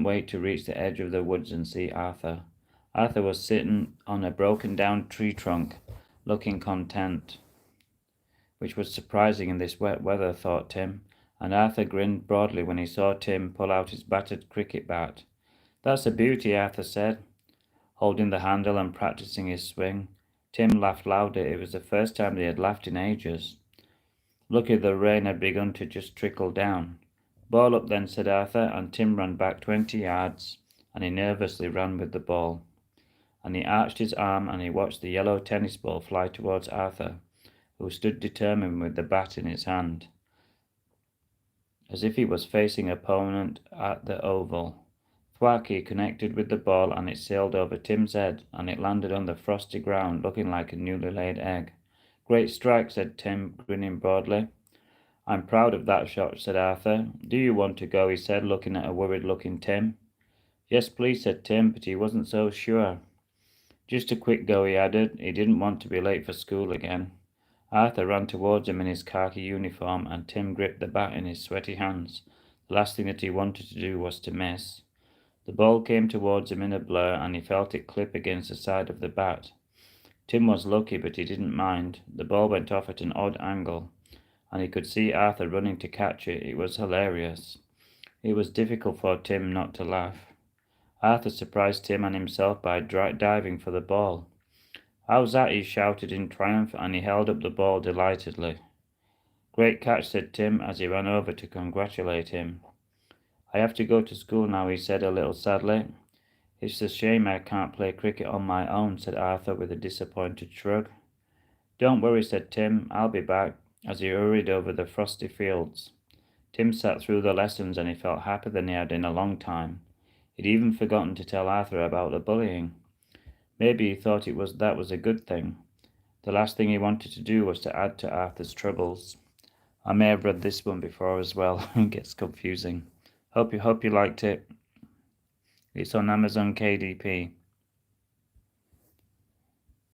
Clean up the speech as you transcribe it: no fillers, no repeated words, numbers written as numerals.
couldn't wait to reach the edge of the woods and see Arthur. Arthur was sitting on a broken-down tree trunk, looking content, which was surprising in this wet weather, thought Tim, and Arthur grinned broadly when he saw Tim pull out his battered cricket bat. "That's a beauty," Arthur said, holding the handle and practicing his swing. Tim laughed louder. It was the first time they had laughed in ages. Lucky the rain had begun to just trickle down. "Ball up then," said Arthur, and Tim ran back 20 yards, and he nervously ran with the ball. And he arched his arm and he watched the yellow tennis ball fly towards Arthur, who stood determined with the bat in his hand, as if he was facing an opponent at the oval. Thwack, he connected with the ball and it sailed over Tim's head and it landed on the frosty ground looking like a newly laid egg. "Great strike," said Tim, grinning broadly. "I'm proud of that shot," said Arthur. "Do you want to go?" he said, looking at a worried-looking Tim. "Yes, please," said Tim, but he wasn't so sure. "Just a quick go," he added. He didn't want to be late for school again. Arthur ran towards him in his khaki uniform, and Tim gripped the bat in his sweaty hands. The last thing that he wanted to do was to miss. The ball came towards him in a blur, and he felt it clip against the side of the bat. Tim was lucky, but he didn't mind. The ball went off at an odd angle, and he could see Arthur running to catch it. It was hilarious. It was difficult for Tim not to laugh. Arthur surprised Tim and himself by diving for the ball. "How's that?" he shouted in triumph, and he held up the ball delightedly. "Great catch," said Tim as he ran over to congratulate him. "I have to go to school now," he said a little sadly. "It's a shame I can't play cricket on my own," said Arthur with a disappointed shrug. "Don't worry," said Tim. "I'll be back," as he hurried over the frosty fields. Tim sat through the lessons and he felt happier than he had in a long time. He'd even forgotten to tell Arthur about the bullying. Maybe he thought that was a good thing. The last thing he wanted to do was to add to Arthur's troubles. I may have read this one before as well. It gets confusing. Hope you liked it. It's on Amazon KDP.